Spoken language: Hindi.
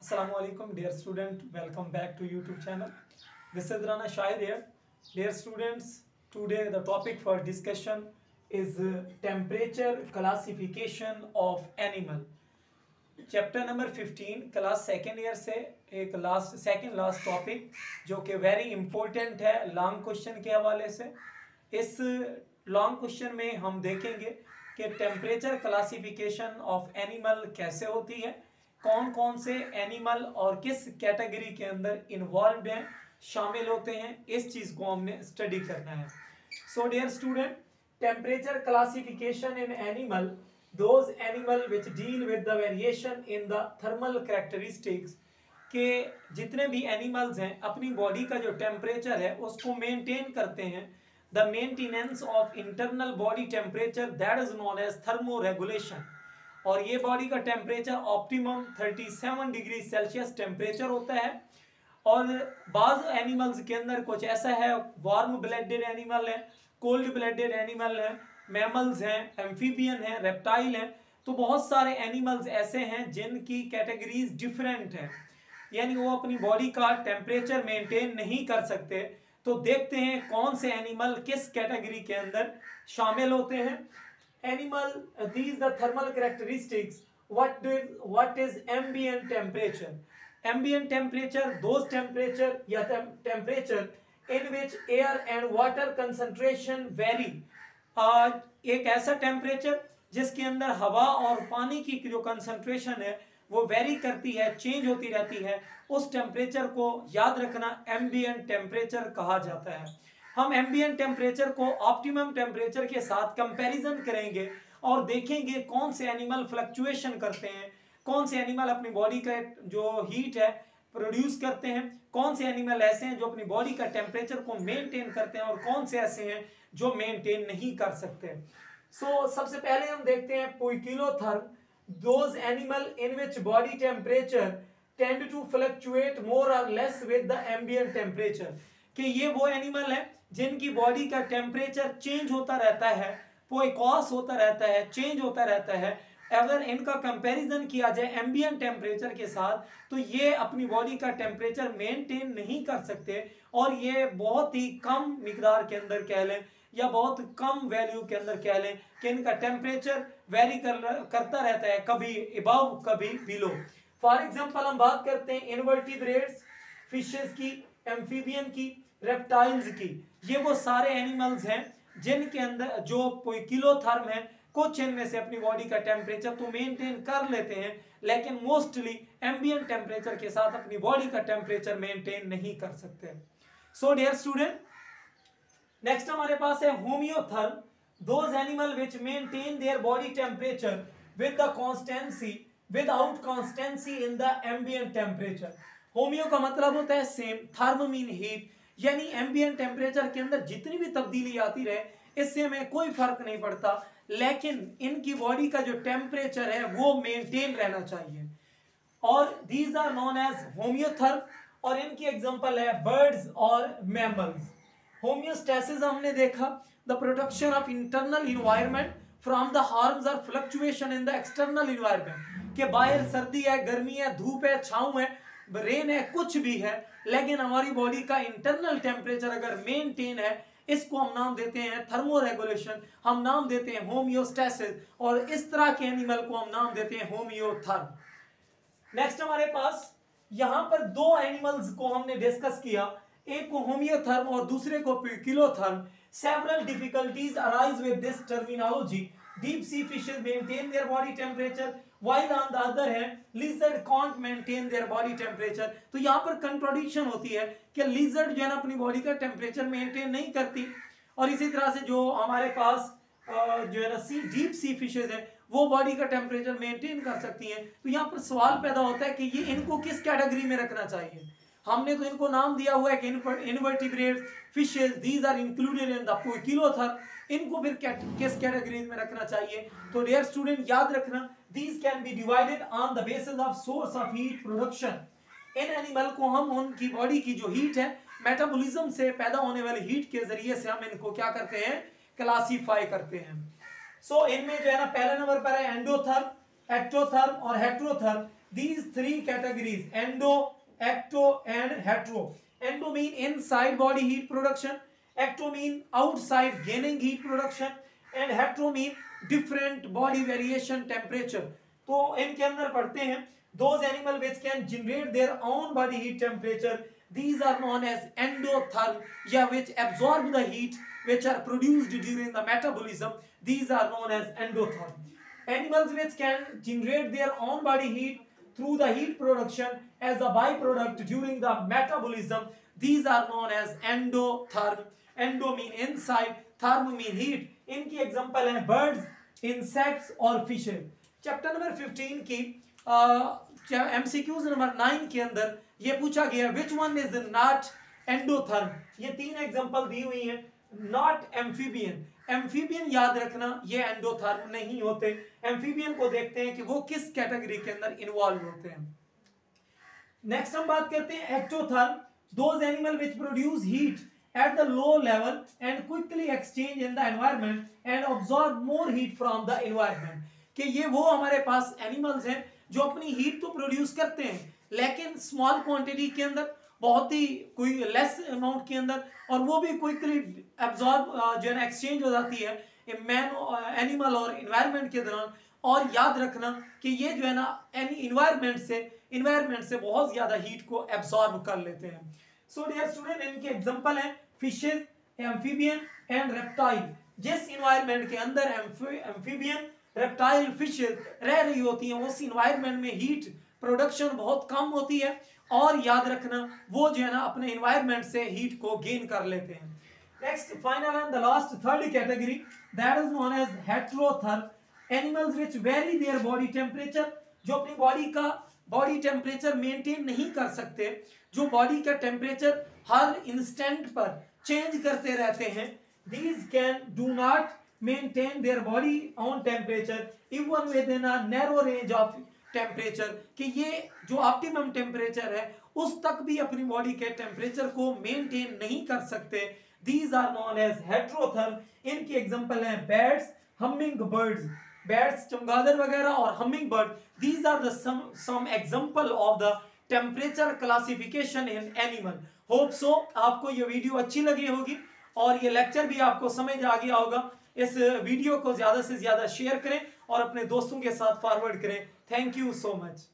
Assalamualaikum dear student, welcome back to YouTube channel. This is Rana Shahid here. Dear students, today the topic for discussion is temperature classification of animal. Chapter number 15 class second year से एक सेकेंड लास्ट टॉपिक जो कि वेरी इंपॉर्टेंट है लॉन्ग क्वेश्चन के हवाले से। इस लॉन्ग क्वेश्चन में हम देखेंगे कि टेम्परेचर क्लासिफिकेशन ऑफ एनिमल कैसे होती है, कौन कौन से एनिमल और किस कैटेगरी के अंदर इन्वॉल्व हैं, शामिल होते हैं, इस चीज़ को हमने स्टडी करना है। So dear student, temperature classification in animal, those animal which deal with the variation in the thermal characteristics, के जितने भी एनिमल्स हैं अपनी बॉडी का जो टेम्परेचर है उसको मेंटेन करते हैं। The maintenance of internal body temperature that is known as thermoregulation. और ये बॉडी का temperature optimum 37 degree Celsius temperature होता है। और बाज एनिमल्स के अंदर कुछ ऐसा है, वार्म ब्लडेड एनिमल है, कोल्ड ब्लडेड एनिमल है, मैमल्स हैं, एम्फीबियन हैं, रेप्टाइल हैं। तो बहुत सारे एनिमल्स ऐसे हैं जिनकी कैटेगरीज डिफरेंट हैं, यानी वो अपनी बॉडी का टेम्परेचर मेंटेन नहीं कर सकते। तो देखते हैं कौन से एनिमल किस कैटेगरी के अंदर शामिल होते हैं। Animal these the thermal characteristics, what is ambient temperature. Ambient temperature those temperature या temperature in which air and water concentration vary. एक ऐसा टेम्परेचर जिसके अंदर हवा और पानी की जो कंसंट्रेशन है वो वेरी करती है, चेंज होती रहती है, उस टेम्परेचर को याद रखना एम्बिएंट टेम्परेचर कहा जाता है। हम एम्बिएंट टेम्परेचर को ऑप्टिमम टेम्परेचर के साथ कंपैरिजन करेंगे और देखेंगे कौन से एनिमल फ्लक्चुएशन करते हैं, कौन से एनिमल अपनी बॉडी का जो हीट है प्रोड्यूस करते हैं, कौन से एनिमल ऐसे हैं जो अपनी बॉडी का टेम्परेचर को मेंटेन करते हैं और कौन से ऐसे हैं जो मेंटेन नहीं कर सकते। सो सबसे पहले हम देखते हैं poikilotherm, those animal in which body temperature tend to fluctuate more और less with the ambient temperature. कि ये वो एनिमल है जिनकी बॉडी का टेम्परेचर चेंज होता रहता है, पोइकॉस होता रहता है, चेंज होता रहता है। अगर इनका कंपैरिजन किया जाए एम्बिएंट टेम्परेचर के साथ तो ये अपनी बॉडी का टेम्परेचर मेंटेन नहीं कर सकते और ये बहुत ही कम मिकदार के अंदर कह लें या बहुत कम वैल्यू के अंदर कह लें कि इनका टेम्परेचर वेरी करता रहता है, कभी अबव कभी बिलो। फॉर एग्जांपल हम बात करते हैं इनवर्टिब्रेट्स, फिशेस की, एम्फीबियन की, रेप्टाइल्स की। ये वो सारे एनिमल्स हैं जिनके अंदर जो पोइकिलोथर्म है, कुछ इनमें से अपनी बॉडी का टेम्परेचर तो मेंटेन कर लेते हैं लेकिन मोस्टली एम्बिएंट टेम्परेचर के साथ अपनी बॉडी का टेम्परेचर मेंटेन नहीं कर सकते। सो डियर स्टूडेंट, नेक्स्ट हमारे पास है homeotherm, those animal which maintain their body temperature with the constancy without constancy in the ambient temperature. Homeo का मतलब होता है सेम, थर्म मीन हीट, यानी एम्बिएंट टेम्परेचर के अंदर जितनी भी तब्दीली आती रहे इससे हमें कोई फर्क नहीं पड़ता, लेकिन इनकी बॉडी का जो टेम्परेचर है वो मेंटेन रहना चाहिए। और दीज आर नोन एज होमियोथर्म। और इनकी एग्जांपल है बर्ड्स और मैमल्स। होमियोस्टेसिस हमने देखा, the protection of internal environment from the harms और fluctuation in the external environment. के बाहर सर्दी है, गर्मी है, धूप है, छांव है, रेन है, कुछ भी है, लेकिन हमारी बॉडी का इंटरनल टेम्परेचर अगर मेंटेन है, इसको हम नाम देते हैं थर्मो रेगुलेशन, हम नाम देते हैं होमियोस्टेसिस। और इस तरह के एनिमल को हम नाम देते हैं होमियोथर्म। नेक्स्ट हमारे पास यहां पर दो एनिमल्स को हमने डिस्कस किया, एक को होमियोथर्म और दूसरे को पोइकिलोथर्म। Several difficulties arise with this terminology. Deep sea fishes maintain their body temperature while on the other hand lizard can't maintain their body temperature। तो यहाँ पर कंट्राडिक्शन होती है कि lizard जो है ना अपनी बॉडी का टेम्परेचर मेंटेन नहीं करती और इसी तरह से जो हमारे पास जो है ना डीप सी फिशेज है वो बॉडी का टेम्परेचर मेंटेन कर सकती हैं। तो यहाँ पर सवाल पैदा होता है कि ये इनको किस कैटेगरी में रखना चाहिए। हमने तो इनको नाम दिया हुआ है कि invertebrates, fishes, these are included in the poikilotherm. इनको फिर किस कैटेगरी में रखना चाहिए। तो डियर स्टूडेंट याद रखना, these can be divided on the basis of source of heat production। In animal को हम उनकी बॉडी की जो हीट है, मेटाबॉलिज्म से पैदा होने वाली हीट के जरिए से हम इनको क्या करते हैं, क्लासीफाई करते हैं। सो इनमें जो है ना पहले नंबर पर है एंडोथर्म, एक्टोथर्म और हेट्रोथर्म। these three categories, endo, ecto and hetero. Endo mean inside body heat production, ecto mean outside gaining heat production, and hetero mean different body variation temperature. तो इनके अंदर पढ़ते हैं those animal which can generate their own body heat temperature, these are known as endotherm, या which absorb the heat which are produced during the metabolism, these are known as endotherm. Animals which can generate their own body heat through the heat production as a byproduct during the metabolism, these are known as endotherm. Endo mean inside, therm mean heat. इनकी एग्जांपल है birds, insects और fishes. चैप्टर नंबर 15 की MCQs नंबर 9 के अंदर ये पूछा गया which one is not endotherm. ये तीन एग्जांपल दी हुई हैं. Not amphibian. एम्फीबियन याद रखना, ये एंडोथर्म नहीं होते. एम्फीबियन को देखते हैं कि वो किस कैटेगरी के अंदर इन्वॉल्व होते हैं. नेक्स्ट हम बात करते हैं ectotherm. Those animal which produce heat at the low level and quickly exchange in the environment and absorb more heat from the environment. कि ये वो हमारे पास एनिमल्स हैं जो अपनी हीट तो प्रोड्यूस करते हैं लेकिन स्मॉल क्वांटिटी के अंदर, बहुत ही कोई लेस अमाउंट के अंदर, और वो भी क्विकली एब्जॉर्ब जो है ना एक्सचेंज हो जाती है मैन एनिमल और इन्वायरमेंट के दौरान. और याद रखना कि ये जो है ना इन्वायरमेंट से बहुत ज़्यादा हीट को एब्जॉर्ब कर लेते हैं. सो डियर स्टूडेंट, इनके एग्जांपल हैं फिशेज, एम्फीबियन एंड रेप्टाइल. जिस इन्वायरमेंट के अंदर एम्फीबियन, रेप्टाइल, फिशेज रह रही होती हैं उस इन्वायरमेंट में हीट प्रोडक्शन बहुत कम होती है, और याद रखना वो जो है ना अपने इन्वायरमेंट से हीट को गेन कर लेते हैं. Next, final and the last third category, that is known as heterotherm. Animals which vary their body temperature, जो अपनी बॉडी टेम्परेचर मेंटेन नहीं कर सकते, जो बॉडी का टेम्परेचर हर इंस्टेंट पर चेंज करते रहते हैं. These can do not maintain their body on temperature even with in a narrow range of temperature, कि ये जो ऑप्टिमम टेम्परेचर है उस तक भी अपनी बॉडी के टेम्परेचर को मेंटेन नहीं कर सकते. These are known as heterotherm. इनकी एग्जांपल हैं बैट्स, हमिंग बर्ड्स. बैट्स, चमगादड़ वगैरह और humming bird, these are the some example of the temperature classification in animal. Hope so आपको ये वीडियो अच्छी लगी होगी और ये लेक्चर भी आपको समझ आ गया होगा. इस वीडियो को ज़्यादा से ज़्यादा शेयर करें और अपने दोस्तों के साथ फॉरवर्ड करें. Thank you so much.